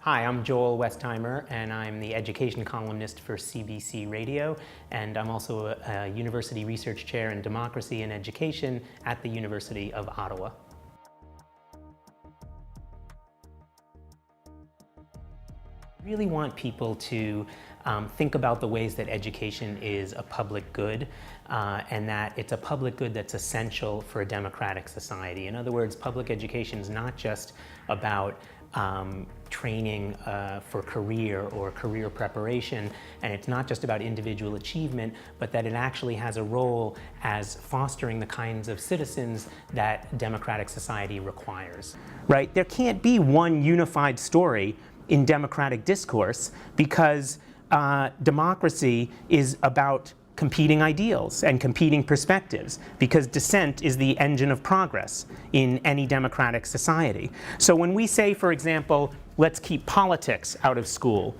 Hi, I'm Joel Westheimer, and I'm the education columnist for CBC Radio, and I'm also a University Research Chair in Democracy and Education at the University of Ottawa. I really want people to think about the ways that education is a public good, and that it's a public good that's essential for a democratic society. In other words, public education is not just about training for career or career preparation, and it's not just about individual achievement, but that it actually has a role as fostering the kinds of citizens that democratic society requires. Right? There can't be one unified story in democratic discourse, because democracy is about competing ideals and competing perspectives, because dissent is the engine of progress in any democratic society. So when we say, for example, let's keep politics out of school,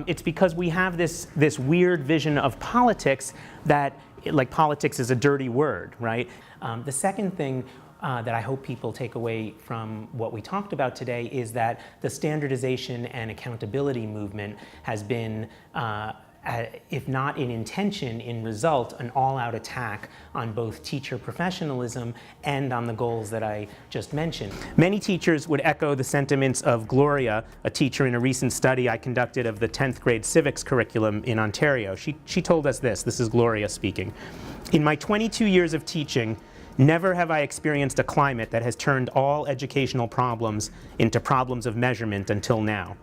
it's because we have this weird vision of politics that, like, politics is a dirty word, right? The second thing that I hope people take away from what we talked about today is that the standardization and accountability movement has been, if not in intention, in result, an all-out attack on both teacher professionalism and on the goals that I just mentioned. Many teachers would echo the sentiments of Gloria, a teacher in a recent study I conducted of the 10th grade civics curriculum in Ontario. She told us this is Gloria speaking. "In my 22 years of teaching, never have I experienced a climate that has turned all educational problems into problems of measurement until now.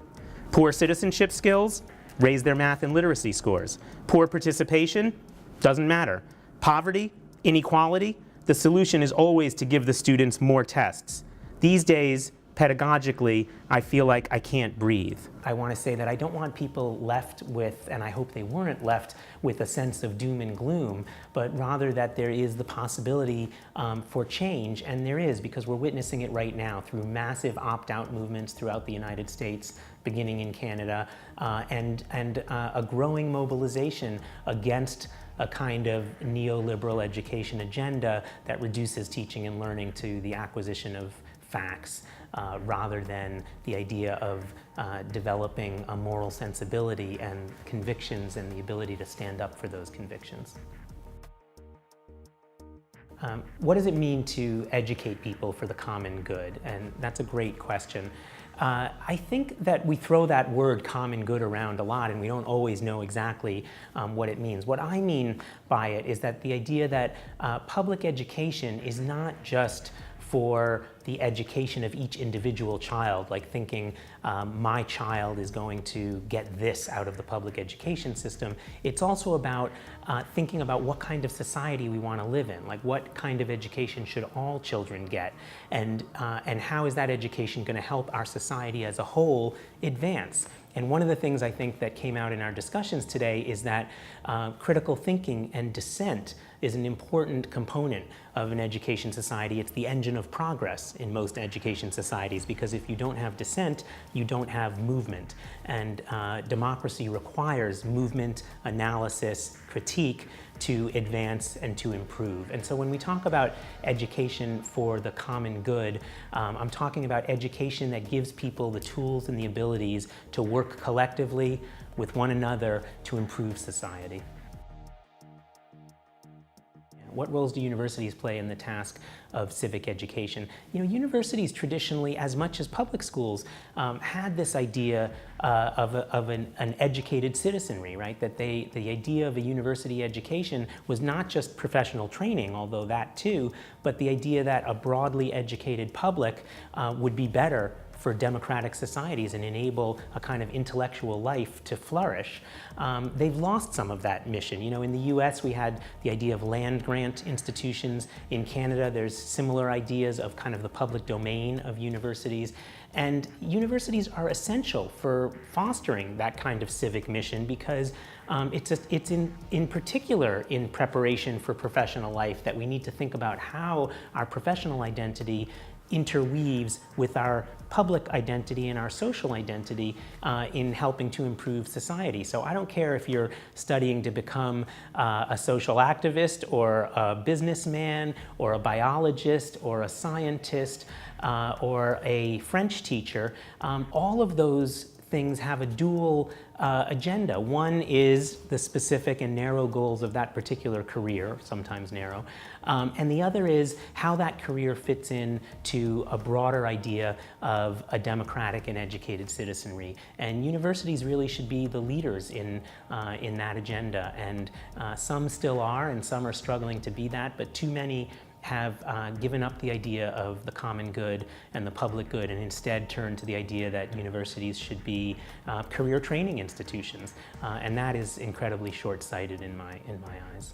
Poor citizenship skills? Raise their math and literacy scores. Poor participation? Doesn't matter. Poverty? Inequality? The solution is always to give the students more tests. These days, pedagogically, I feel like I can't breathe." I want to say that I don't want people left with, and I hope they weren't left with, a sense of doom and gloom, but rather that there is the possibility for change, and there is, because we're witnessing it right now through massive opt-out movements throughout the United States, beginning in Canada, and a growing mobilization against a kind of neoliberal education agenda that reduces teaching and learning to the acquisition of facts, rather than the idea of developing a moral sensibility and convictions and the ability to stand up for those convictions. What does it mean to educate people for the common good? And that's a great question. I think that we throw that word common good around a lot, and we don't always know exactly what it means. What I mean by it is that the idea that public education is not just for the education of each individual child, like thinking my child is going to get this out of the public education system. It's also about thinking about what kind of society we want to live in, like what kind of education should all children get, and how is that education going to help our society as a whole advance. And one of the things I think that came out in our discussions today is that critical thinking and dissent is an important component of an education society. It's the engine of progress in most education societies, because if you don't have dissent, you don't have movement. And democracy requires movement, analysis, critique to advance and to improve. And so when we talk about education for the common good, I'm talking about education that gives people the tools and the abilities to work collectively with one another to improve society. What roles do universities play in the task of civic education? You know, universities traditionally, as much as public schools, had this idea of an educated citizenry, right? That the idea of a university education was not just professional training, although that too, but the idea that a broadly educated public would be better for democratic societies and enable a kind of intellectual life to flourish. They've lost some of that mission. You know, in the US we had the idea of land-grant institutions. In Canada there's similar ideas of kind of the public domain of universities. And universities are essential for fostering that kind of civic mission, because It's in particular in preparation for professional life that we need to think about how our professional identity interweaves with our public identity and our social identity in helping to improve society. So I don't care if you're studying to become a social activist or a businessman or a biologist or a scientist or a French teacher. All of those things have a dual agenda. One is the specific and narrow goals of that particular career, sometimes narrow, and the other is how that career fits in to a broader idea of a democratic and educated citizenry. And universities really should be the leaders in that agenda, and some still are, and some are struggling to be that, but too many have given up the idea of the common good and the public good and instead turned to the idea that universities should be career training institutions. And that is incredibly short-sighted in my eyes.